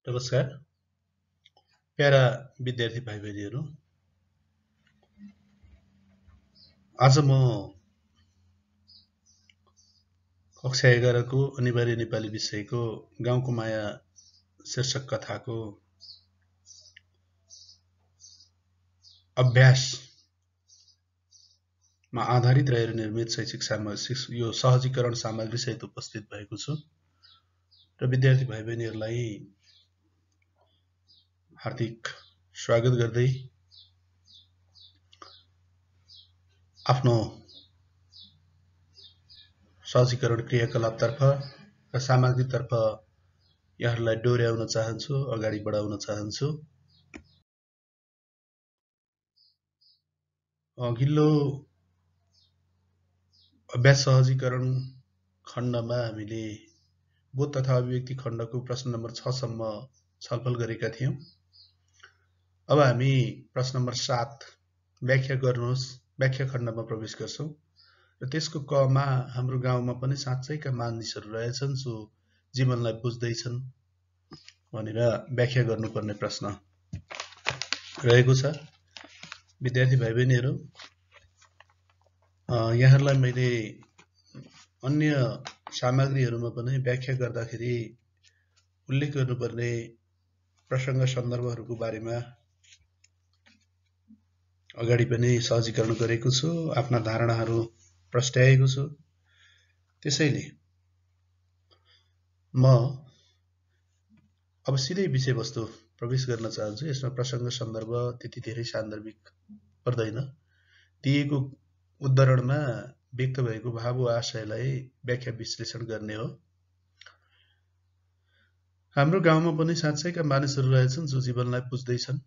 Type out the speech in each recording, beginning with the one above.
नमस्कार प्यारा विद्यार्थी भाइ बहिनीहरू। आज म कक्षा 11 को अनिवार्य नेपाली विषयको गाउँको माया शीर्षक कथाको अभ्यासमा आधारित रहेर निर्मित शैक्षिक यो सहजीकरण सामग्री सहित उपस्थित भएको छु र विद्यार्थी भाइ बहिनीहरूलाई हार्दिक स्वागत गर्दै आफ्नो सहजीकरण क्रियाकलापतर्फ र सामग्रीतर्फ यहाँहरूलाई डोर्याउन चाहन्छु, अगाडि बढाउन चाहन्छु। अघिल्लो अभ्यास सहजीकरण खण्डमा हामीले बोध तथा अभिव्यक्ति खण्डको प्रश्न नम्बर 6 सम्म छलफल गरेका थियौं। अब हामी प्रश्न नम्बर 7 व्याख्या गर्नुहोस् व्याख्या खण्डमा प्रवेश गर्छौं र त्यसको कमा हाम्रो गाउँमा पनि साँच्चैका मानिसहरू रहेछन् जो जीवनलाई बुझ्दैछन् भनेर व्याख्या गर्नुपर्ने प्रश्न रहेको छ। विद्यार्थी भाइ बहिनीहरू, यहाँहरूलाई मैले अन्य सामग्रीहरूमा पनि व्याख्या गर्दाखेरि उल्लेख गर्नुपर्ने प्रसङ्ग सन्दर्भहरूको बारेमा अगाडि पनि सहजीकरण गरेको छु, आफ्ना धारणाहरू प्रस्ट्याएको छु। त्यसैले म अब सिधै विषयवस्तु प्रवेश गर्न चाहन्छु। यसमा प्रसङ्ग सन्दर्भ त्यति धेरै सान्दर्भिक पर्दैन। दिएको उद्धरणमा व्यक्त भएको भाव वा आशयलाई व्याख्या विश्लेषण गर्ने हो। हाम्रो गाउँमा पनि साँच्चैका मानिसहरू रहेछन् जो जीवनलाई बुझ्दैछन्।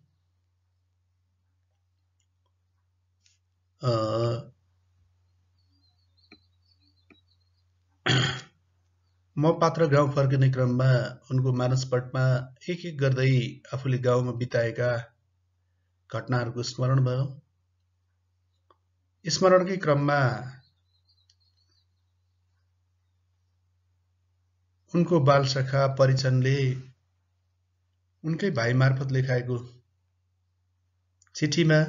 म पात्र गाउँ फर्किने क्रममा उनको मानसपटमा एक एक गर्दै आफूले गाउँमा बिताएका घटनाहरूको स्मरण भयो। स्मरणकै क्रममा उनको बालसखा परिचनले उनकै भाइ मार्फत लेखाएको चिठीमा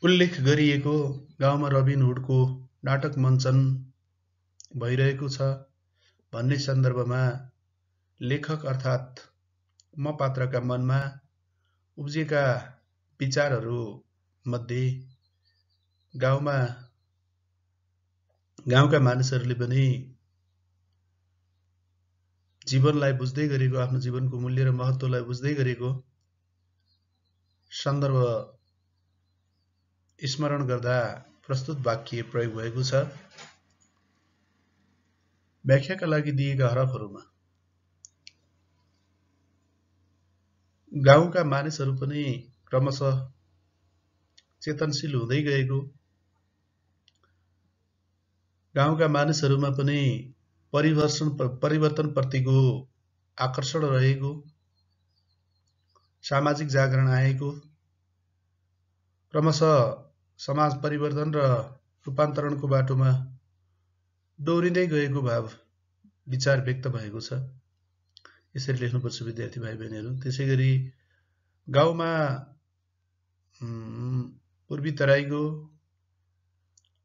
उल्लेख गरिएको गाउँमा रबिन हुडको नाटक मञ्चन भइरहेको छ भन्ने सन्दर्भमा लेखक अर्थात् म पात्रका मनमा उब्जिएका विचारहरू मध्ये गाउँका मानिसहरूले पनि जीवनलाई बुझ्दै गरेको, आफ्नो जीवनको मूल्य र महत्त्वलाई बुझ्दै गरेको सन्दर्भ स्मरण गर्दा प्रस्तुत वाक्य प्रयोग भएको छ। व्याख्याका लागि दिएका हरफहरूमा गाउँका मानिसहरू पनि क्रमशः चेतनशील हुँदै गएको, गाउँका मानिसहरूमा पनि परिवर्तनप्रतिको आकर्षण रहेको, सामाजिक जागरण आएको, क्रमशः समाज परिवर्तन र रूपान्तरणको बाटोमा डोरिँदै गएको भाव विचार व्यक्त भएको छ। यसरी लेख्नुपर्छ विद्यार्थी भाइ बहिनीहरू। त्यसैगरी गाउँमा पूर्वी तराईको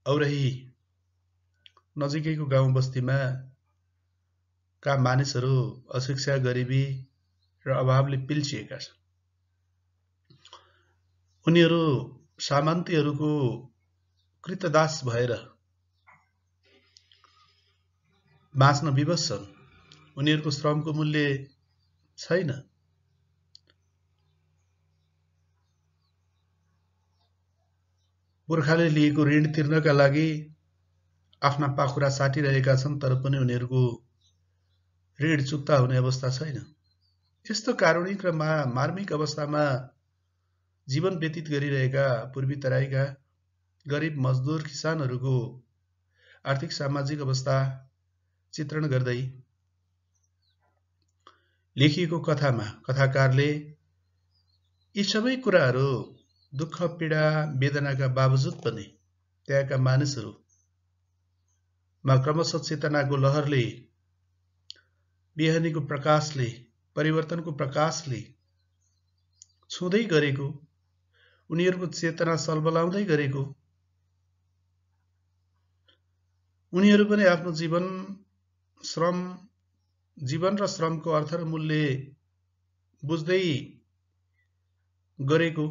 औरही नजिकैको गाउँ बस्तीमा का मानिसहरू अशिक्षा, गरिबी र अभावले पिल्सिएका छन्। उनीहरू सामन्तीहरूको कृतदास भएर बाँच्न विवश छन्। उनीहरूको श्रमको मूल्य छैन। पुर्खाले लिएको ऋण तिर्नका लागि आफ्ना पाखुरा साटिरहेका छन्, तर पनि उनीहरूको ऋण चुक्ता हुने अवस्था छैन। यस्तो कारुणिक र मार्मिक अवस्थामा जीवन व्यतीत गरिरहेका पूर्वी तराईका गरिब मजदुर किसानहरूको आर्थिक सामाजिक अवस्था चित्रण गर्दै लेखिएको कथामा कथाकारले यी सबै कुराहरू दुःख, पीडा, वेदनाका बावजुद पनि त्यहाँका मानिसहरूमा क्रमशः चेतनाको लहरले बिहानीको प्रकाशले, परिवर्तनको प्रकाशले छुँदै गरेको, उनीहरूको चेतना सलबलाउँदै गरेको, उनीहरू पनि आफ्नो जीवन र श्रमको अर्थ र मूल्य बुझ्दै गरेको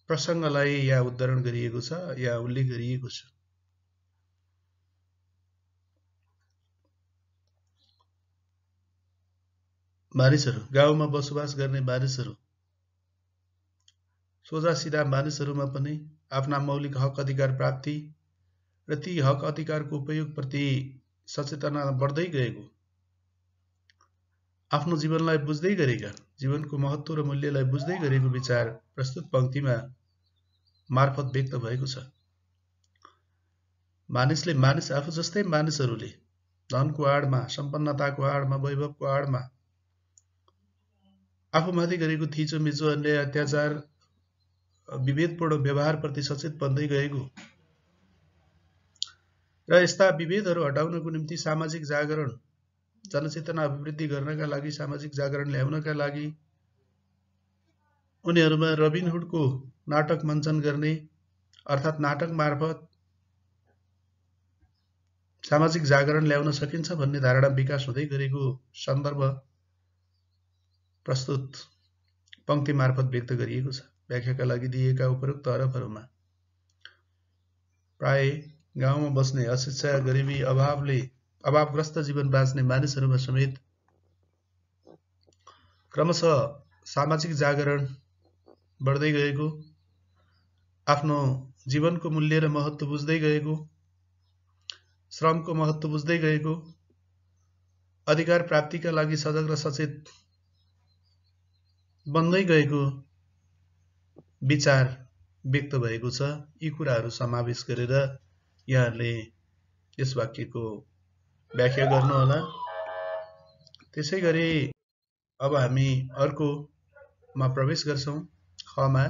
प्रसङ्गलाई यहाँ उद्धरण गरिएको छ, यहाँ उल्लेख गरिएको छ। मानिसहरू, गाउँमा बसोबास गर्ने मानिसहरू, सोझा सिधा मानिसहरूमा पनि आफ्ना मौलिक हक अधिकार प्राप्ति र ती हक अधिकारको उपयोगप्रति सचेतना बढ्दै गएको, आफ्नो जीवनलाई बुझ्दै गरेका, जीवनको महत्त्व र मूल्यलाई बुझ्दै गरेको विचार प्रस्तुत पंक्तिमा मार्फत व्यक्त भएको छ। मानिस आफू जस्तै मानिसहरूले धनको आडमा, सम्पन्नताको आडमा, वैभवको आडमा आफूमाथि गरेको थिचोमिचो, अन्याय, अत्याचार, विभेदपूर्ण व्यवहारप्रति सचेत बन्दै गएको र यस्ता विभेदहरू हटाउनको निम्ति सामाजिक जागरण, जनचेतना अभिवृद्धि गर्नका लागि, सामाजिक जागरण ल्याउनका लागि उनीहरूमा रबिनहुडको नाटक मञ्चन गर्ने, अर्थात् नाटक मार्फत सामाजिक जागरण ल्याउन सकिन्छ भन्ने धारणा विकास हुँदै गरेको सन्दर्भ प्रस्तुत पंक्ति मार्फत व्यक्त गरिएको छ। व्याख्याका लागि दिएका उपरोक्त हरफहरूमा प्राय गाउँमा बस्ने, अशिक्षा, गरिबी, अभावग्रस्त जीवन बाँच्ने मानिसहरूमा समेत क्रमशः सामाजिक जागरण बढ्दै गएको, आफ्नो जीवनको मूल्य र महत्त्व बुझ्दै गएको, श्रमको महत्त्व बुझ्दै गएको, अधिकार प्राप्तिका लागि सजग र सचेत बन्दै गएको विचार व्यक्त भएको छ। यी कुराहरू समावेश गरेर यहाँहरूले यस वाक्यको व्याख्या गर्नुहोला। त्यसै गरी अब हामी अर्कोमा प्रवेश गर्छौं। खमा,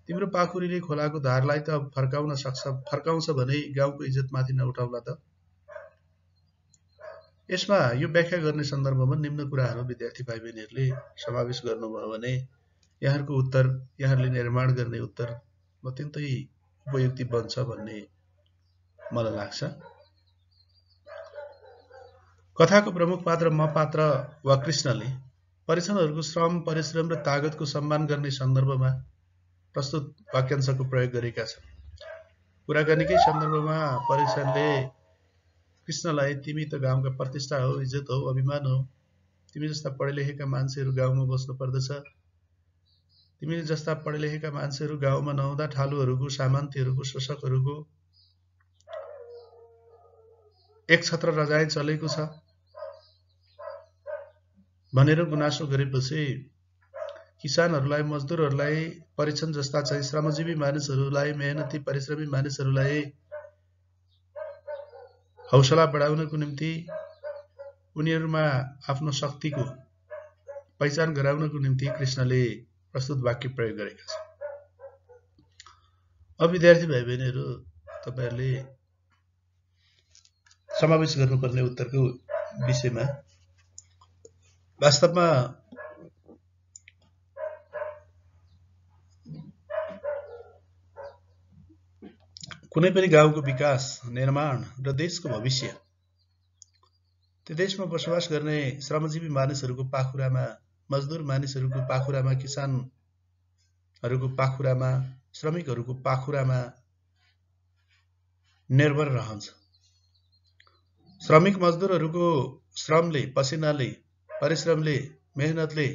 तिम्रो पाखुरीले खोलाको धारलाई त फर्काउँछ भने गाउँको इज्जतमाथि नउठाउला त। यसमा यो व्याख्या गर्ने सन्दर्भमा निम्न कुराहरू विद्यार्थी भाइ बहिनीहरूले समावेश गर्नुभयो भने यहाँहरूको उत्तर, यहाँहरूले निर्माण गर्ने उत्तर अत्यन्तै उपयुक्ति बन्छ भन्ने मलाई लाग्छ। कथाको प्रमुख पात्र म पात्र वा कृष्णले परिजनहरूको श्रम, परिश्रम र तागतको सम्मान गर्ने सन्दर्भमा प्रस्तुत वाक्यांशको प्रयोग गरेका छन्। कुराकानीकै सन्दर्भमा परिजनले कृष्णलाई तिमी त गाउँका प्रतिष्ठा हो, इज्जत हो, अभिमान हो, तिमी जस्ता पढे लेखेका मान्छेहरू गाउँमा बस्नु पर्दछ, तिमी जस्ता पढे लेखेका मान्छेहरू गाउँमा नहुँदा ठालुहरूको, सामन्तीहरूको, शोषकहरूको एक छत्र रजाइ चलेको छ भनेर गुनासो गरेपछि किसानहरूलाई, मजदुरहरूलाई, परिजन जस्ता चाहिँ श्रमजीवी मानिसहरूलाई, मेहनती परिश्रमी मानिसहरूलाई हौसला बढाउनको निम्ति, उनीहरूमा आफ्नो शक्तिको पहिचान गराउनको निम्ति कृष्णले प्रस्तुत वाक्य प्रयोग गरेका छन्। अब विद्यार्थी भाइ बहिनीहरू, तपाईहरूले समावेश गर्नुपर्ने उत्तरको विषयमा वास्तवमा कुनै पनि गाउँको विकास, निर्माण र देशको भविष्य त्यो देशमा बसोबास गर्ने श्रमजीवी मानिसहरूको पाखुरामा, मजदुर मानिसहरूको पाखुरामा, किसानहरूको पाखुरामा, श्रमिकहरूको पाखुरामा निर्भर रहन्छ। श्रमिक मजदुरहरूको श्रमले, पसिनाले, परिश्रमले, मेहनतले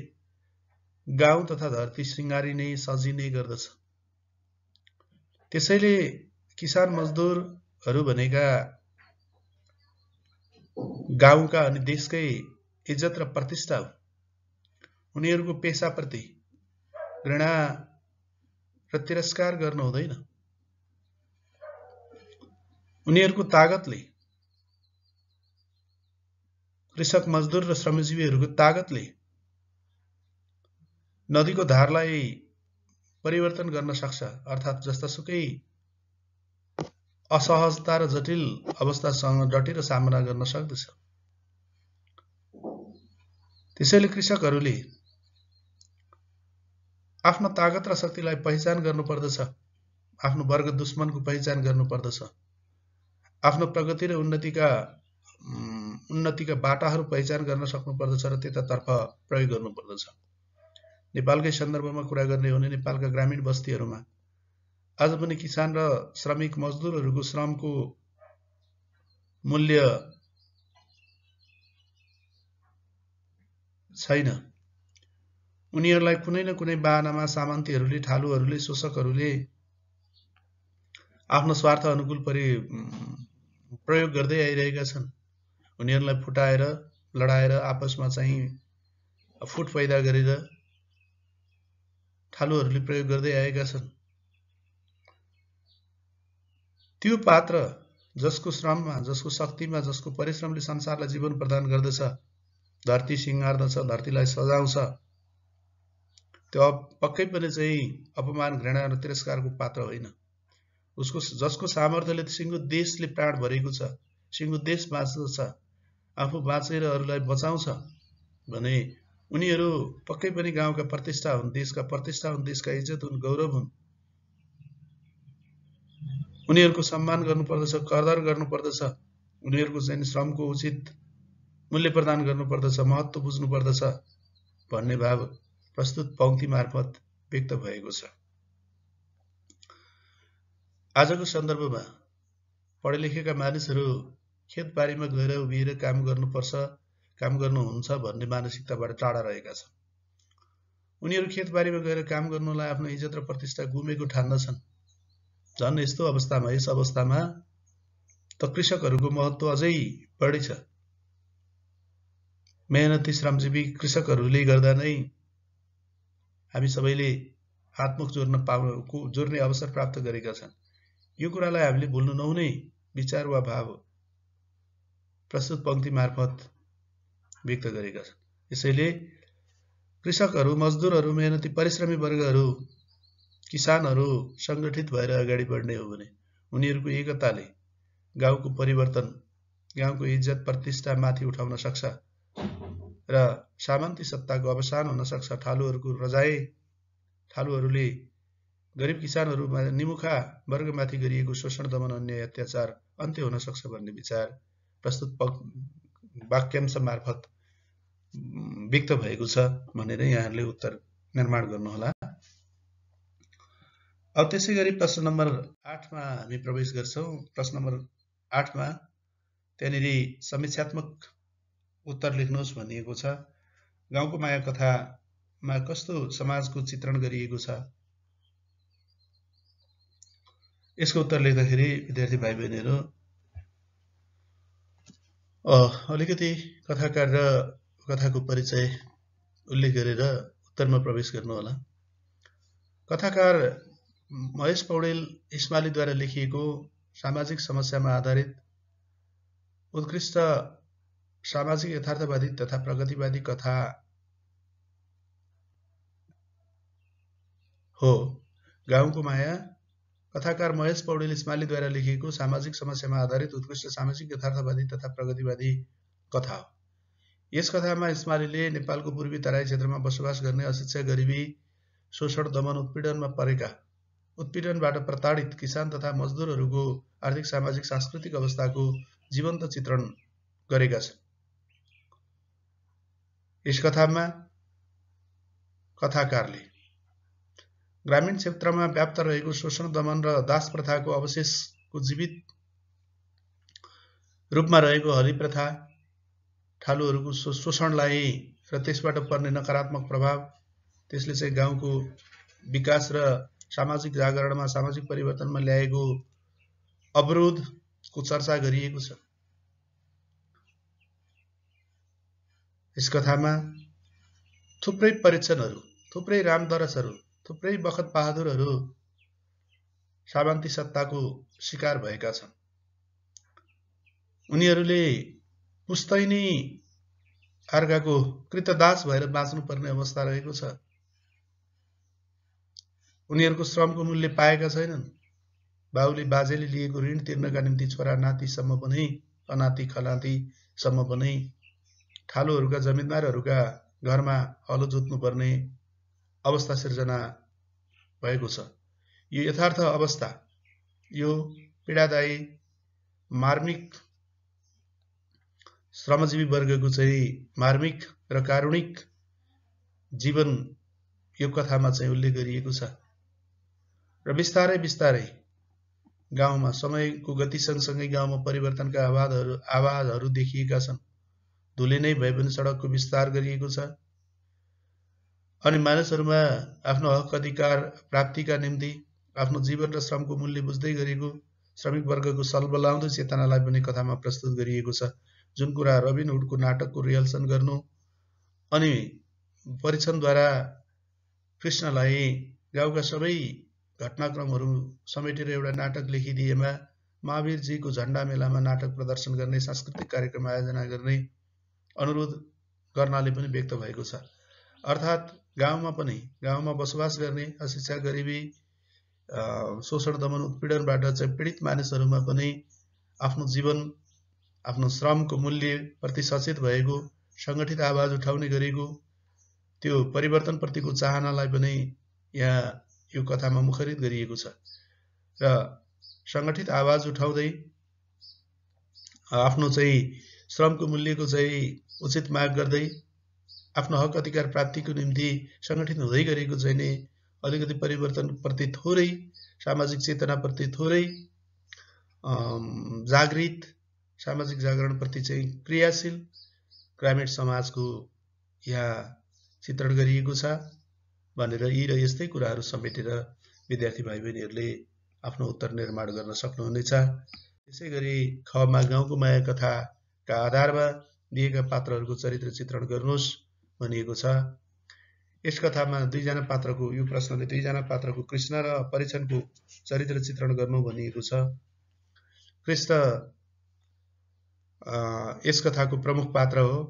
गाउँ तथा धरती सिंगारिने, सजिने गर्दछ। त्यसैले किसान मजदुरहरू भनेका गाउँका अनि देशकै इज्जत र प्रतिष्ठा हो। उनीहरूको पेशाप्रति घृणा र तिरस्कार गर्नु हुँदैन। उनीहरूको तागतले, कृषक, मजदुर र श्रमजीवीहरूको तागतले नदीको धारलाई परिवर्तन गर्न सक्छ, अर्थात् जस्तासुकै असहजता र जटिल अवस्थासँग डटेर सामना गर्न सक्दछ। त्यसैले कृषकहरूले आफ्नो ताकत र शक्तिलाई पहिचान गर्नुपर्दछ, आफ्नो वर्ग दुश्मनको पहिचान गर्नुपर्दछ, आफ्नो प्रगति र उन्नतिका बाटाहरू पहिचान गर्न सक्नुपर्दछ र त्यतातर्फ प्रयोग गर्नुपर्दछ। नेपालकै सन्दर्भमा कुरा गर्ने हो भने नेपालका ग्रामीण बस्तीहरूमा आज पनि किसान र श्रमिक मजदुरहरूको श्रमको मूल्य छैन। उनीहरूलाई कुनै न कुनै बहानामा सामन्तीहरूले, ठालुहरूले, शोषकहरूले आफ्नो स्वार्थ अनुकूल प्रयोग गर्दै आइरहेका छन्। उनीहरूलाई फुटाएर, लडाएर, आपसमा चाहिँ फुट पैदा गरेर ठालुहरूले प्रयोग गर्दै आएका छन्। त्यो पात्र जसको श्रममा, जसको शक्तिमा, जसको परिश्रमले संसारलाई जीवन प्रदान गर्दछ, धरती सिंगार्दछ, धरतीलाई सजाउँछ, त्यो पक्कै पनि चाहिँ अपमान, घृणा र तिरस्कारको पात्र होइन। जसको सामर्थ्यले सिङ्गो देशले प्राण भरेको छ, सिङ्गो देश बाँच्दछ, आफू बाँचेर अरूलाई बचाउँछ भने उनीहरू पक्कै पनि गाउँका प्रतिष्ठा हुन्, देशका प्रतिष्ठा हुन्, देशका इज्जत हुन्, गौरव हुन्। उनीहरूको सम्मान गर्नुपर्दछ, कदर गर्नुपर्दछ, उनीहरूको चाहिँ श्रमको उचित मूल्य प्रदान गर्नुपर्दछ, महत्त्व बुझ्नुपर्दछ भन्ने भाव प्रस्तुत पंक्ति मार्फत व्यक्त भएको छ। आजको सन्दर्भमा पढे लेखेका मानिसहरू खेतबारीमा गएर उभिएर काम गर्नुपर्छ, काम गर्नुहुन्छ भन्ने मानसिकताबाट टाढा रहेका छन्। उनीहरू खेतबारीमा गएर काम गर्नुलाई आफ्नो इज्जत र प्रतिष्ठा गुमेको ठान्दछन्। झन् यस अवस्थामा त कृषकहरूको महत्त्व अझै बढी छ। मेहनती श्रमजीवी कृषकहरूले गर्दा नै हामी सबैले हातमुख जोड्ने अवसर प्राप्त गरेका छन्। यो कुरालाई हामीले भुल्नु नहुने विचार वा भाव प्रस्तुत पंक्ति मार्फत व्यक्त गरेका छन्। यसैले कृषकहरू, मजदुरहरू, मेहनती परिश्रमी वर्गहरू, किसानहरू संगठित भएर अगाडि बढ्ने हो भने उनीहरूको एकताले गाउँको परिवर्तन, गाउँको इज्जत प्रतिष्ठा माथि उठाउन सक्छ र सामन्ती सत्ताको अवसान हुन सक्छ। ठालुहरूले गरिब किसानहरूमा, निमुखा वर्गमाथि गरिएको शोषण, दमन, अन्याय, अत्याचार अन्त्य हुन सक्छ भन्ने विचार प्रस्तुत वाक्यांश मार्फत व्यक्त भएको छ भनेर यहाँहरूले उत्तर निर्माण गर्नुहोला। अब त्यसै गरी प्रश्न नम्बर 8 मा हामी प्रवेश गर्छौं। प्रश्न नम्बर 8 मा त्यहाँनिर समीक्षात्मक उत्तर लेख्नुहोस् भनिएको छ। गाउँको माया कथामा कस्तो समाजको चित्रण गरिएको छ, यसको उत्तर लेख्दाखेरि विद्यार्थी भाइ बहिनीहरू अलिकति कथाकार र कथाको परिचय उल्लेख गरेर उत्तरमा प्रवेश गर्नुहोला। कथाकार महेश पौडेल इस्मालीद्वारा लेखिएको सामाजिक समस्यामा आधारित उत्कृष्ट सामाजिक यथार्थवादी तथा प्रगतिवादी कथा हो गाउँको माया। कथाकार महेश पौडेल इस्मालीद्वारा लेखिएको सामाजिक समस्यामा आधारित उत्कृष्ट सामाजिक यथार्थवादी तथा प्रगतिवादी कथा हो। यस कथामा इस्मालीले नेपालको पूर्वी तराई क्षेत्रमा बसोबास गर्ने अशिक्षा, गरिबी, शोषण, दमन, उत्पीडनबाट प्रताडित किसान तथा मजदुरहरूको आर्थिक, सामाजिक, सांस्कृतिक अवस्थाको जीवन्त चित्रण गरेका छन्। यस कथामा कथाकारले ग्रामीण क्षेत्रमा व्याप्त रहेको शोषण, दमन र दास प्रथाको अवशेषको जीवित रूपमा रहेको हली प्रथा, ठालुहरूको शोषणलाई र त्यसबाट पर्ने नकारात्मक प्रभाव, त्यसले चाहिँ गाउँको विकास र सामाजिक जागरणमा, सामाजिक परिवर्तनमा ल्याएको अवरोधको चर्चा गरिएको छ। यस कथामा थुप्रै परीक्षणहरू, थुप्रै रामदरसहरू, थुप्रै बखत बहादुरहरू सामन्ती सत्ताको शिकार भएका छन्। उनीहरूले पुस्तैनी अर्काको कृतदास भएर बाँच्नुपर्ने अवस्था रहेको छ। उनीहरूको श्रमको मूल्य पाएका छैनन्। बाउले बाजेले लिएको ऋण तिर्नका निम्ति छोरा नातिसम्म पनि, अनाति खनातिसम्म पनि ठालुहरूका, जमिनदारहरूका घरमा हलो जोत्नुपर्ने अवस्था सिर्जना भएको छ। यो यथार्थ अवस्था, यो पीडादायी मार्मिक श्रमजीवी वर्गको चाहिँ मार्मिक र कारुणिक जीवन यो कथामा चाहिँ उल्लेख गरिएको छ। र बिस्तारै बिस्तारै गाउँमा समयको गति सँगसँगै गाउँमा परिवर्तनका आवाजहरू देखिएका छन्। धुले नै भए पनि सडकको विस्तार गरिएको छ अनि मानिसहरूमा आफ्नो हक अधिकार प्राप्तिका निम्ति आफ्नो जीवन र श्रमको मूल्य बुझ्दै गरेको श्रमिक वर्गको सलबलाउँदो चेतनालाई पनि कथामा प्रस्तुत गरिएको छ। जुन कुरा रबिन हुडको नाटकको रिहर्सल गर्नु अनि परीक्षणद्वारा कृष्णलाई गाउँका सबै घटनाक्रमहरू समेटेर एउटा नाटक लेखिदिएमा महावीरजीको झण्डा मेलामा नाटक प्रदर्शन गर्ने, सांस्कृतिक कार्यक्रम आयोजना गर्ने अनुरोध गर्नाले पनि व्यक्त भएको छ। अर्थात् गाउँमा बसोबास गर्ने अशिक्षा, गरिबी, शोषण, दमन, उत्पीडनबाट चाहिँ पीडित मानिसहरूमा पनि आफ्नो जीवन, आफ्नो श्रमको मूल्यप्रति सचेत भएको, सङ्गठित आवाज उठाउने गरेको त्यो परिवर्तनप्रतिको चाहनालाई पनि यहाँ यो कथामा मुखरित गरिएको छ। र सङ्गठित आवाज उठाउँदै आफ्नो चाहिँ श्रमको मूल्यको चाहिँ उचित माग गर्दै आफ्नो हक अधिकार प्राप्तिको निम्ति सङ्गठित हुँदै गरेको चाहिँ नि अलिकति परिवर्तनप्रति थोरै, सामाजिक चेतनाप्रति थोरै जागृत, सामाजिक जागरणप्रति चाहिँ क्रियाशील ग्रामीण समाजको यहाँ चित्रण गरिएको छ भनेर यी र यस्तै कुराहरू समेटेर विद्यार्थी भाइ बहिनीहरूले आफ्नो उत्तर निर्माण गर्न सक्नुहुनेछ। त्यसै गरी खमा गाउँको माया कथाका आधारमा दिएका पात्रहरूको चरित्र चित्रण गर्नुहोस् भनिएको छ। यस कथामा दुईजना पात्रको, यो प्रश्नले दुईजना पात्रको कृष्ण र परीक्षणको चरित्र चित्रण गर्नु भनिएको छ। कृष्ण यस कथाको प्रमुख पात्र हो।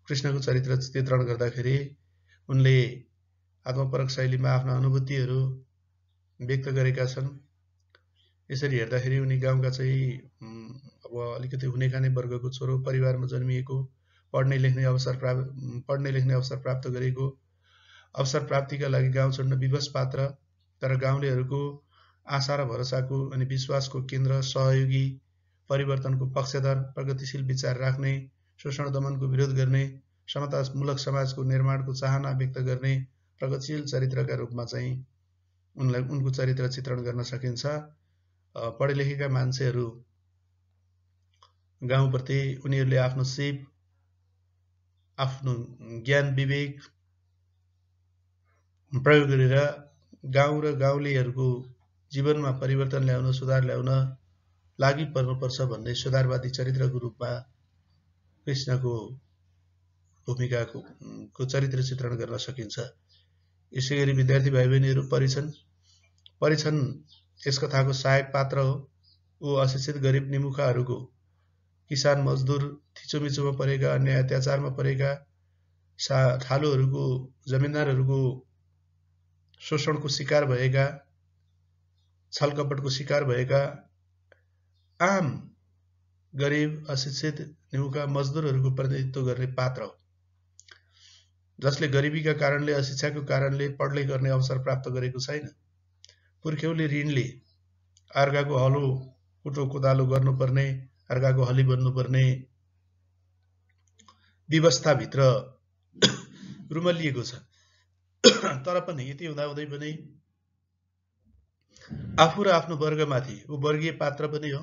कृष्णको चरित्र चित्रण गर्दाखेरि उनले आत्मपरक शैलीमा आफ्ना अनुभूतिहरू व्यक्त गरेका छन्। यसरी हेर्दाखेरि उनी गाउँका चाहिँ अब अलिकति हुने खाने वर्गको छोरो, परिवारमा जन्मिएको, पढ्ने लेख्ने अवसर प्राप्त गरेको, अवसर प्राप्तिका लागि गाउँ छोड्न विवश पात्र, तर गाउँलेहरूको आशा र भरोसाको अनि विश्वासको केन्द्र, सहयोगी, परिवर्तनको पक्षधर, प्रगतिशील विचार राख्ने, शोषण दमनको विरोध गर्ने, समतामूलक समाजको निर्माणको चाहना व्यक्त गर्ने प्रगतिशील चरित्रका रूपमा चाहिँ उनको चरित्र चित्रण गर्न सकिन्छ। पढे लेखेका मान्छेहरू गाउँप्रति उनीहरूले आफ्नो सिप, आफ्नो ज्ञान विवेक प्रयोग गरेर गाउँ र गाउँलेहरूको जीवनमा परिवर्तन ल्याउन, सुधार ल्याउन लागि पर्नुपर्छ भन्ने सुधारवादी चरित्रको रूपमा कृष्णको भूमिकाको चरित्र चित्रण गर्न सकिन्छ। यसै गरी विद्यार्थी भाइ बहिनीहरू परीक्षण यस कथाको सहायक पात्र हो। ऊ अशिक्षित गरिब निमुखाहरूको, किसान मजदुर, थिचोमिचोमा परेका, अन्याय अत्याचारमा परेका, ठालुहरूको, जमिनदारहरूको शोषणको शिकार भएका, छलकपटको शिकार भएका आम गरिब, अशिक्षित, निमुखा मजदुरहरूको प्रतिनिधित्व गर्ने पात्र हो, जसले गरिबीका कारणले, अशिक्षाको कारणले पढ्दै गर्ने अवसर प्राप्त गरेको छैन। पुर्ख्यौली ऋणले अर्काको हलो, कुटो, कोदालो गर्नुपर्ने, अर्काको हली बन्नुपर्ने व्यवस्थाभित्र रुमलिएको छ। तर पनि यति हुँदाहुँदै पनि आफू र आफ्नो वर्गमाथि, ऊ वर्गीय पात्र पनि हो,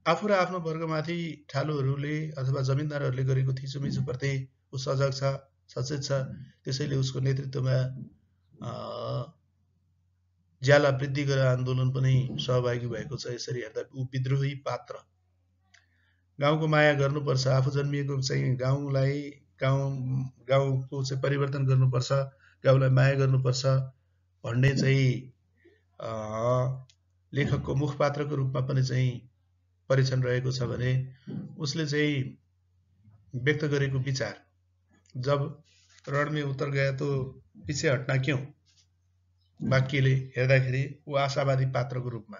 आफू र आफ्नो वर्गमाथि ठालुहरूले अथवा जमिनदारहरूले गरेको थिचोमिचोप्रति ऊ सजग छ, सचेत छ। त्यसैले उसको नेतृत्वमा ज्याला वृद्धि गरेर आन्दोलन पनि सहभागी भएको छ। यसरी हेर्दा ऊ विद्रोही पात्र। गाउँको माया गर्नुपर्छ, आफू जन्मिएको चाहिँ गाउँको चाहिँ परिवर्तन गर्नुपर्छ, गाउँलाई माया गर्नुपर्छ भन्ने चाहिँ लेखकको मुखपात्रको रूपमा पनि चाहिँ परीक्षण रहेको छ भने उसले चाहिँ व्यक्त गरेको विचार, जब रण में उतर गया तो पीछे हट्ना क्यों वाक्यले हेर्दाखेरि ऊ आशावादी पात्रको रूपमा,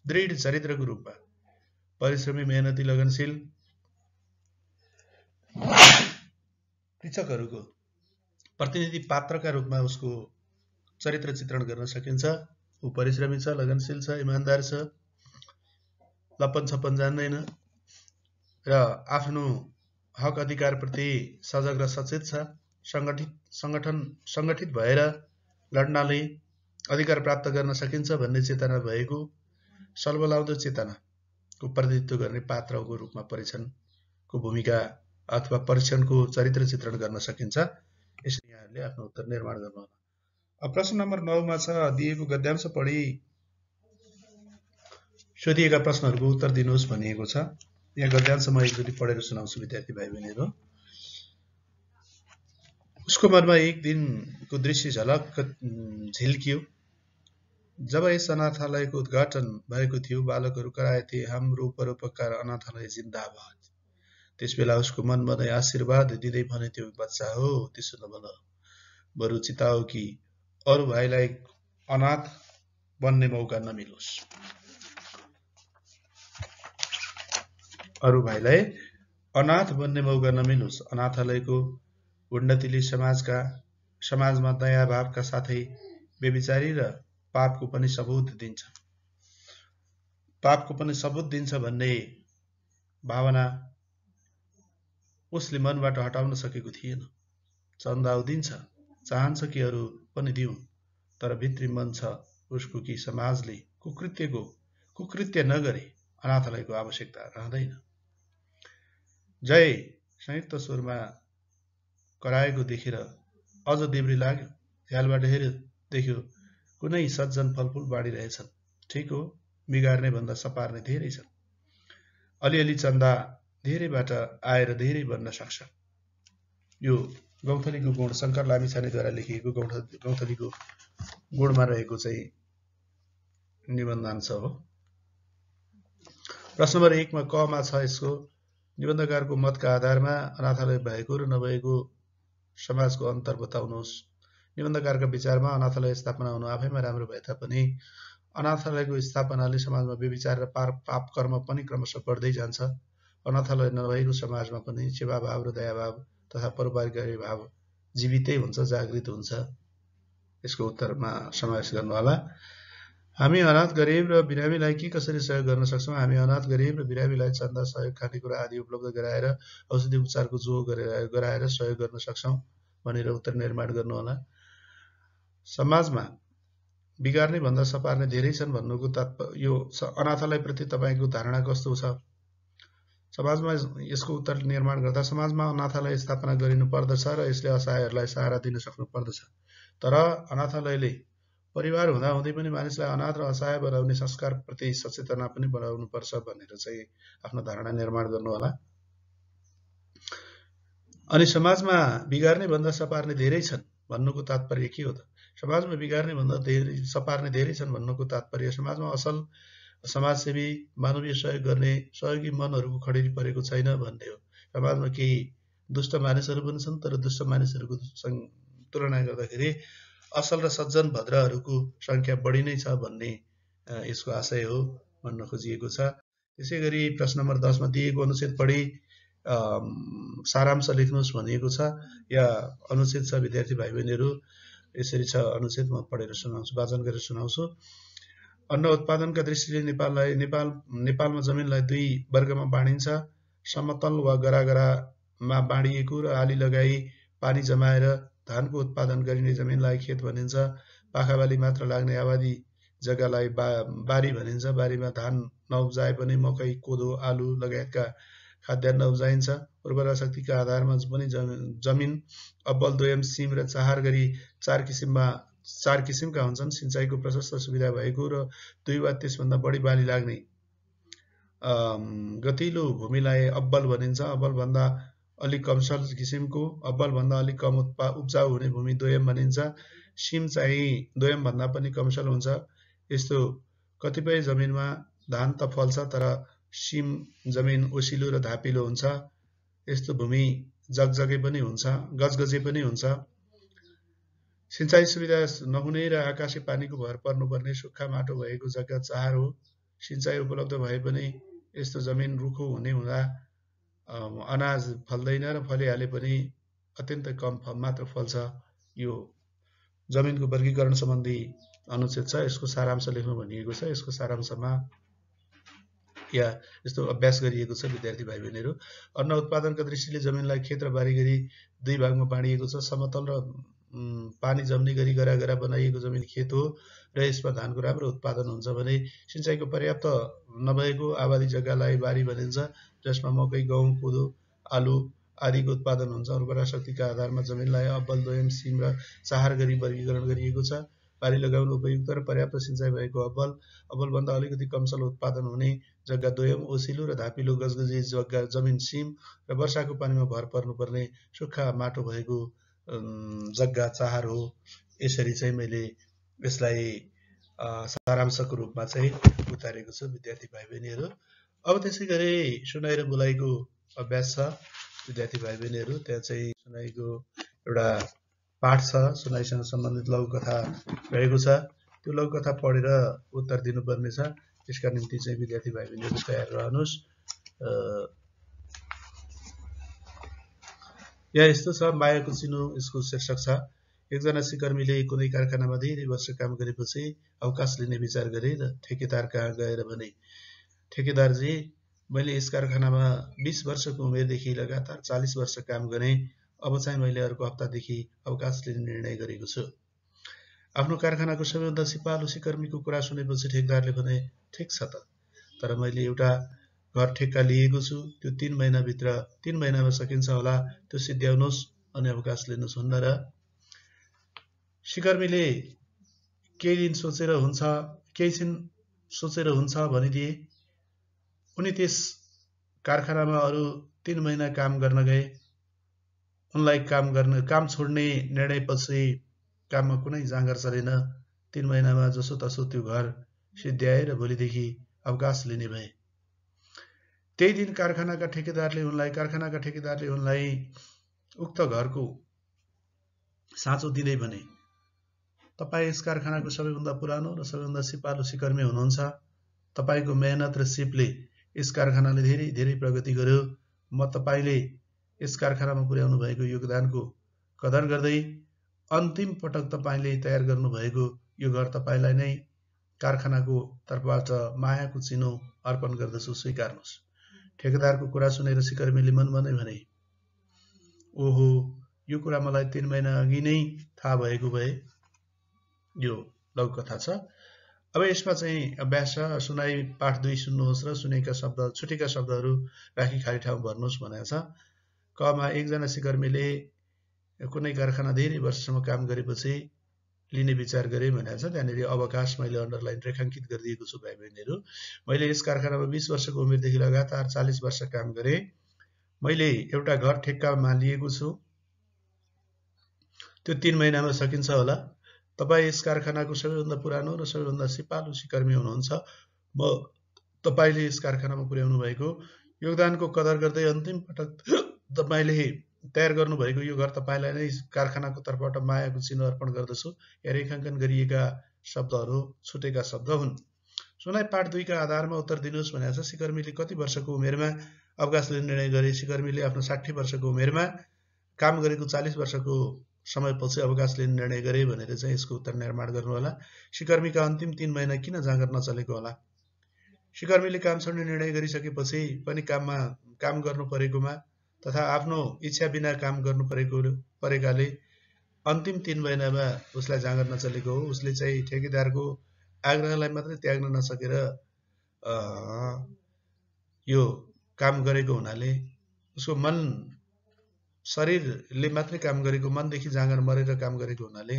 दृढ चरित्रको रूपमा, परिश्रमी, मेहनती, लगनशील कृषकहरूको प्रतिनिधि पात्रका रूपमा उसको चरित्र चित्रण गर्न सकिन्छ। ऊ परिश्रमी छ, लगनशील छ, इमानदार छ, लप्पन छप्पन जान्दैन र आफ्नो हक अधिकारप्रति सजग र सचेत छ। सङ्गठित भएर लड्नाले अधिकार प्राप्त गर्न सकिन्छ भन्ने चेतना भएको सलबलाउँदो चेतनाको प्रतिनिधित्व गर्ने पात्रको रूपमा परीक्षणको भूमिका अथवा परीक्षणको चरित्र चित्रण गर्न सकिन्छ। यसरी यहाँहरूले आफ्नो उत्तर निर्माण गर्नुहोला। अब प्रश्न नम्बर 9 मा छ दिएको गद्यांश पढी सोधिएका प्रश्नहरूको उत्तर दिनुहोस् भनिएको छ। यहाँ गद्यांश म एकचोटि पढेर सुनाउँछु विद्यार्थी भाइ बहिनीहरू। उसको मनमा एक दिनको दृश्य झलक्क झिल्कियो। जब यस अनाथालयको उद्घाटन भएको थियो, बालकहरू कराएथे, हाम्रो परोपकार अनाथालय जिन्दाबाद। त्यसबेला उसको मनमा नै आशीर्वाद दिँदै भने, त्यो बच्चा हो, त्यसो नभन, बरु चिताओ कि अरू भाइलाई अनाथ बन्ने मौका नमिलोस्। अरू भाइलाई अनाथ बन्ने मौका नमिलोस्। अनाथालयको उन्नतिले समाजमा दया भावका साथै बेविचारी र पापको पनि सबूत दिन्छ भन्ने भावना उसले मनबाट हटाउन सकेको थिएन। चन्दा दिन्छ, चाहन्छ कि अरू पनि दिउँ, तर भित्री मन छ उसको कि समाजले कुकृत्य नगरे अनाथालयको आवश्यकता रहँदैन। जय संयुक्त स्वरमा कराएको देखेर अझ देब्री लाग्यो। झ्यालबाट हेर्यो, देख्यो कुनै सज्जन फलफुल बाँडिरहेछन्। ठिक हो, बिगार्ने भन्दा सपार्ने धेरै छन्। अलिअलि चन्दा धेरैबाट आएर धेरै बन्न सक्छ। यो गौँथलीको गुण शङ्कर लामिछानेद्वारा लेखिएको गौँथलीको गुणमा रहेको चाहिँ निबन्धांश हो। प्रश्न नम्बर 1 मा क मा छ यसको निबन्धकारको मतका आधारमा अनाथालय भएको र नभएको समाजको अन्तर बताउनुहोस्। निबन्धकारका विचारमा अनाथालय स्थापना हुनु आफैमा राम्रो भए तापनि अनाथालयको स्थापनाले समाजमा व्यभिचार र पाप कर्म पनि क्रमशः बढ्दै जान्छ। अनाथालय नभएको समाजमा पनि सेवाभाव र दयाभाव तथा परोपकारी भाव जीवितै हुन्छ, जागृत हुन्छ। यसको उत्तरमा समावेश गर्नुहोला। हामी अनाथ गरिब र बिरामीलाई के कसरी सहयोग गर्न सक्छौँ? हामी अनाथ गरिब र बिरामीलाई चन्दा, सहयोग, खानेकुरा आदि उपलब्ध गराएर औषधि उपचारको जोहो गराएर सहयोग गर्न सक्छौँ भनेर उत्तर निर्माण गर्नुहोला। समाजमा बिगार्ने भन्दा सपार्ने धेरै छन् भन्नुको तात्पर्य यो अनाथालयप्रति तपाईँको धारणा कस्तो छ? समाजमा यसको उत्तर निर्माण गर्दा समाजमा अनाथालय स्थापना गरिनु पर्दछ र यसले असहायहरूलाई सहारा दिन सक्नु पर्दछ। तर अनाथालयले परिवार हुँदाहुँदै पनि मानिसलाई अनाथ र असहाय बनाउने संस्कारप्रति सचेतना पनि बढाउनु पर्छ भनेर चाहिँ आफ्नो धारणा निर्माण गर्नुहोला। अनि समाजमा बिगार्ने भन्दा सपार्ने धेरै छन् भन्नुको तात्पर्य के हो त? समाजमा बिगार्ने भन्दा सपार्ने धेरै छन् भन्नुको तात्पर्य समाजमा असल समाजसेवी मानवीय सहयोग गर्ने सहयोगी मनहरूको खडेरी परेको छैन भन्ने हो। समाजमा केही दुष्ट मानिसहरू पनि छन्, तर दुष्ट मानिसहरूको तुलना गर्दाखेरि असल र सज्जन भद्रहरूको संख्या बढी नै छ भन्ने यसको आशय हो भन्न खोजिएको छ। त्यसै गरी प्रश्न नम्बर 10 मा दिएको अनुच्छेद पढी सारांश लेख्नुहोस् भनिएको छ। या अनुच्छेद छ विद्यार्थी भाइ बहिनीहरू, यसरी छ अनुच्छेद, म पढेर सुनाउँछु, वाचन गरेर सुनाउँछु। अन्न उत्पादनका दृष्टिले नेपालमा जमिनलाई 2 वर्गमा बाँडिन्छ। समतल वा गरागरामा बाँडिएको र आली लगाई पानी जमाएर धानको उत्पादन गरिने जमिनलाई खेत भनिन्छ। पाखाबाली मात्र लाग्ने आबादी जग्गालाई बारी भनिन्छ। बारीमा धान नउब्जाए पनि मकै, कोदो, आलु लगायतका खाद्यान्न उब्जाइन्छ। उर्वरा शक्तिका आधारमा पनि जमिन अब्बल, दोयम, सिम र चाहार गरी 4 किसिमका हुन्छन्। सिँचाइको प्रशस्त सुविधा भएको र 2 वा त्यसभन्दा बढी बाली लाग्ने गतिलो भूमिलाई अब्बल भनिन्छ। अब्बलभन्दा अलिक कमसल किसिमको, अब्बलभन्दा अलिक कम उब्जाउ हुने भूमि दोयम भनिन्छ। सिम चाहिँ दोयमभन्दा पनि कमसल हुन्छ। यस्तो कतिपय जमिनमा धान त फल्छ, तर सिम जमिन ओसिलो र धापिलो हुन्छ। यस्तो भूमि जगजगे पनि हुन्छ, गजगजे पनि हुन्छ। सिँचाइ सुविधा नहुने र आकाशे पानीको भर पर्नुपर्ने सुक्खा माटो भएको जग्गा चाहार हो। सिँचाइ उपलब्ध भए पनि यस्तो जमिन रुखो हुँदा अनाज फल्दैन र फलिहाले पनि अत्यन्तै कम मात्र फल्छ। यो जमिनको वर्गीकरण सम्बन्धी अनुच्छेद छ, यसको सारांश लेख्नु भनिएको छ। यसको सारांशमा या यस्तो अभ्यास गरिएको छ विद्यार्थी भाइ बहिनीहरू। अन्न उत्पादनका दृष्टिले जमिनलाई खेत र बारी गरी दुई भागमा बाँडिएको छ। समतल र पानी जम्ने गरी गरागरा बनाइएको जमिन खेत हो र यसमा धानको राम्रो उत्पादन हुन्छ भने सिँचाइको पर्याप्त नभएको आबादी जग्गालाई बारी भनिन्छ, जसमा मकै, गहुँ, कोदो, आलु आदिको उत्पादन हुन्छ। उर्वरा शक्तिका आधारमा जमिनलाई अब्बल, दोयम, सिम र चाहार गरी वर्गीकरण गरिएको छ। बारी लगाउन उपयुक्त र पर्याप्त सिँचाइ भएको अब्बल, अब्बलभन्दा अलिकति कमसल उत्पादन हुने जग्गा दोयम, ओसिलो र धापिलो गजगजी जग्गा जमिन सिम र वर्षाको पानीमा भर पर्नुपर्ने सुक्खा माटो भएको जग्गा चाहार हो। यसरी चाहिँ मैले यसलाई सारांशको रूपमा चाहिँ उतारेको छु विद्यार्थी भाइ बहिनीहरू। अब त्यसै गरी सुनाइ र बोलाइको अभ्यास छ विद्यार्थी भाइ बहिनीहरू। त्यहाँ चाहिँ सुनाइको एउटा पाठ छ, सुनाइसँग सम्बन्धित लघुकथा रहेको छ। त्यो लघुकथा पढेर उत्तर दिनुपर्ने छ। त्यसका निम्ति चाहिँ विद्यार्थी भाइ बहिनीहरू तयार रहनुहोस्। यहाँ यस्तो छ, मायाको चिनो यसको शीर्षक छ। एकजना सिकर्मीले कुनै कारखानामा धेरै वर्ष काम गरेपछि अवकाश लिने विचार गरे र ठेकेदार कहाँ गएर भने, ठेकेदारजी, मैले यस कारखानामा 20 वर्षको उमेरदेखि लगातार 40 वर्ष काम गरेँ। अब चाहिँ मैले अर्को हप्तादेखि अवकाश लिने निर्णय गरेको छु। आफ्नो कारखानाको सबैभन्दा सिपालु सिकर्मीको कुरा सुनेपछि ठेकेदारले भने, ठिक छ त, तर मैले एउटा घर ठेक्का लिएको छु। त्यो 3 महिनाभित्र 3 महिनामा सकिन्छ होला, त्यो सिद्ध्याउनुहोस् अनि अवकाश लिनुहोस् हुन्न र? सिकर्मीले केही दिन सोचेर हुन्छ भनिदिए। उनी त्यस कारखानामा अरू 3 महिना काम गर्न गए। उनलाई काम छोड्ने निर्णयपछि काममा कुनै जाँगर चलेन। 3 महिनामा जसोतसो त्यो घर सिद्ध्याए र भोलिदेखि अवकाश लिने भए। त्यही दिन कारखानाका ठेकेदारले उनलाई उक्त घरको साँचो दिँदै भने, तपाईँ यस कारखानाको सबैभन्दा पुरानो र सबैभन्दा सिपालु सिकर्मी हुनुहुन्छ। तपाईँको मेहनत र सिपले यस कारखानाले धेरै धेरै प्रगति गर्यो। म तपाईँले यस कारखानामा पुर्याउनु भएको योगदानको कदर गर्दै अन्तिम पटक तपाईँले तयार गर्नुभएको यो घर तपाईँलाई नै कारखानाको तर्फबाट मायाको चिनो अर्पण गर्दछु, स्वीकार्नुहोस्। ठेकेदारको कुरा सुनेर सिकर्मीले मनमा नै भने, ओहो, यो कुरा मलाई 3 महिना अघि नै थाहा भएको भए। यो लघुकथा छ। अब यसमा चाहिँ अभ्यास छ। सुनाइ पाठ 2 सुन्नुहोस् र सुनेका शब्द छुटेका शब्दहरू राखी खाली ठाउँ भर्नुहोस् भनेको छ। कमा एकजना सिकर्मीले कुनै कारखाना धेरै वर्षसम्म काम गरेपछि लिने विचार गरे भनेको छ। त्यहाँनिर अवकाश मैले अन्डरलाइन रेखाङ्कित गरिदिएको छु भाइ बहिनीहरू। मैले यस कारखानामा 20 वर्षको उमेरदेखि लगातार 40 वर्ष काम गरेँ। मैले एउटा घर ठेक्कामा लिएको छु। त्यो 3 महिनामा सकिन्छ होला। तपाईँ यस कारखानाको सबैभन्दा पुरानो र सबैभन्दा सिपालु सिकर्मी हुनुहुन्छ। म तपाईँले यस कारखानामा पुर्याउनु भएको योगदानको कदर गर्दै अन्तिम पटक तपाईँले तयार गर्नुभएको यो घर तपाईँलाई नै कारखानाको तर्फबाट मायाको चिनो अर्पण गर्दछु। यहाँ रेखाङ्कन गरिएका शब्दहरू छुटेका शब्द हुन्। सुनाइ पाठ 2 का आधारमा उत्तर दिनुहोस् भनेको छ। सिकर्मीले कति वर्षको उमेरमा अवकाश लिने निर्णय गरे? सिकर्मीले आफ्नो 60 वर्षको उमेरमा काम गरेको 40 वर्षको समयपछि अवकाश लिने निर्णय गरे भनेर चाहिँ यसको उत्तर निर्माण गर्नु होला। सिकर्मीका अन्तिम 3 महिना किन जाँगर नचलेको होला? सिकर्मीले काम छोड्ने निर्णय गरिसकेपछि पनि काम गर्नु परेकोमा तथा आफ्नो इच्छा बिना काम गर्नु परेकाले अन्तिम 3 महिनामा उसलाई जाँगर नचलेको हो। उसले चाहिँ ठेकेदारको आग्रहलाई मात्रै त्याग्न नसकेर यो काम गरेको हुनाले उसको मन शरीरले मात्रै काम गरेको, मनदेखि जाँगर मरेर काम गरेको हुनाले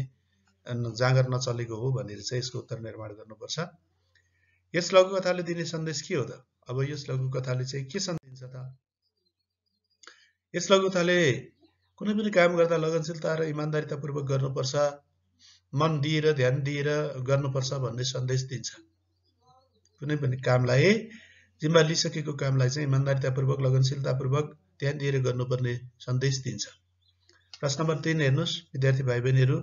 जाँगर नचलेको हो भनेर चाहिँ यसको उत्तर निर्माण गर्नुपर्छ। यस लघुकथाले दिने सन्देश के हो त? अब यस लघुकथाले चाहिँ के सन्देश दिन्छ त? यस लघुकथाले कुनै पनि काम गर्दा लगनशीलता र इमान्दारितापूर्वक गर्नुपर्छ, मन दिएर ध्यान दिएर गर्नुपर्छ भन्ने सन्देश दिन्छ। कुनै पनि कामलाई, जिम्मा लिइसकेको कामलाई चाहिँ इमान्दारितापूर्वक लगनशीलतापूर्वक ध्यान दिएर गर्नुपर्ने सन्देश दिन्छ। प्रश्न नम्बर 3 हेर्नुहोस् विद्यार्थी भाइ बहिनीहरू।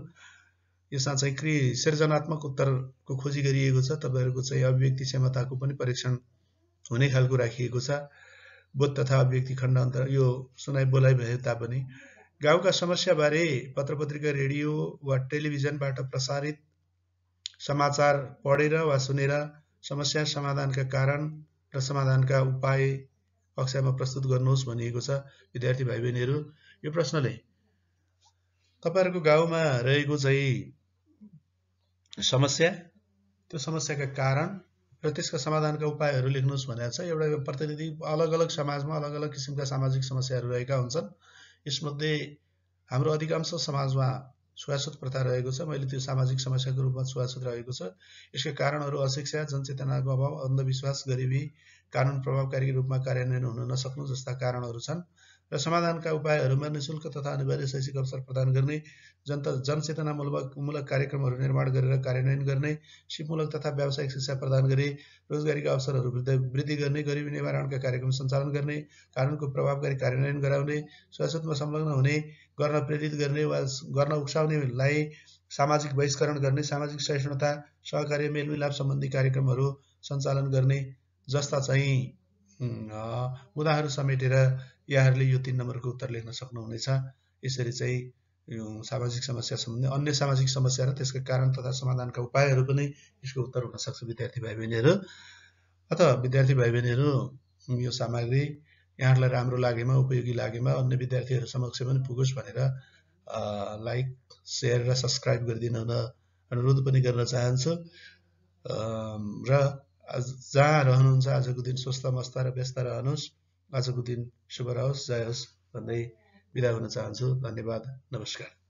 यसमा चाहिँ सृजनात्मक उत्तरको खोजी गरिएको छ। तपाईहरूको चाहिँ अभिव्यक्ति क्षमताको पनि परीक्षण हुने खालको राखिएको छ। बोध तथा अभिव्यक्ति खण्ड अन्तर यो सुनाइ बोलाइ भए तापनि गाउँका समस्याबारे पत्रपत्रिका, रेडियो वा टेलिभिजनबाट प्रसारित समाचार पढेर वा सुनेर समस्या समाधानका कारण र समाधानका उपाय कक्षामा प्रस्तुत गर्नुहोस् भनिएको छ। विद्यार्थी भाइ बहिनीहरू, यो प्रश्नले तपाईहरुको गाउँमा रहेको चाहिँ समस्या, त्यो समस्याका कारण र त्यसका समाधानका उपायहरू लेख्नुहोस् भनेको छ। एउटा प्रतिनिधि अलग अलग समाजमा अलग अलग किसिमका सामाजिक समस्याहरू रहेका हुन्छन्। यसमध्ये हाम्रो अधिकांश समाजमा छुवाछुत प्रथा रहेको छ। मैले त्यो सामाजिक समस्याको रूपमा छुवाछुत रहेको छ। यसका कारणहरू अशिक्षा, जनचेतनाको अभाव, अन्धविश्वास, गरिबी, कानुन प्रभावकारी रूपमा कार्यान्वयन हुन नसक्नु जस्ता कारणहरू छन्। र समाधानका उपायहरूमा निशुल्क तथा अनिवार्य शैक्षिक अवसर प्रदान गर्ने, जनचेतनामूलक कार्यक्रमहरू निर्माण गरेर कार्यान्वयन गर्ने, सिपमूलक तथा व्यावसायिक शिक्षा प्रदान गरी रोजगारीका अवसरहरू वृद्धि गर्ने, गरिबी निवारणका कार्यक्रम सञ्चालन गर्ने, कानुनको प्रभावकारी कार्यान्वयन गराउने, छुवाछुतमा संलग्न हुने गर्न प्रेरित गर्ने वा गर्न उक्साउनेलाई सामाजिक बहिष्करण गर्ने, सामाजिक सहिष्णुता, सहकार्य, मेलमिलाप सम्बन्धी कार्यक्रमहरू सञ्चालन गर्ने जस्ता चाहिँ मुद्दाहरू समेटेर यहाँहरूले यो 3 नम्बरको उत्तर लेख्न सक्नुहुनेछ। यसरी चाहिँ यो सामाजिक समस्या सम्बन्धी अन्य सामाजिक समस्या र त्यसका कारण तथा समाधानका उपायहरू पनि यसको उत्तर हुन सक्छ विद्यार्थी भाइ बहिनीहरू। अतः विद्यार्थी भाइ बहिनीहरू, यो सामग्री यहाँहरूलाई राम्रो लागेमा, उपयोगी लागेमा अन्य विद्यार्थीहरू समक्ष पनि पुगोस् भनेर लाइक, शेयर र सब्स्क्राइब गरिदिनु हुन अनुरोध पनि गर्न चाहन्छु। र जहाँ रहनुहुन्छ आजको दिन स्वस्थ मस्त र व्यस्त रहनुहोस्। आजको दिन शुभ रहोस्, जय होस् भन्दै बिदा हुन चाहन्छु। धन्यवाद, नमस्कार।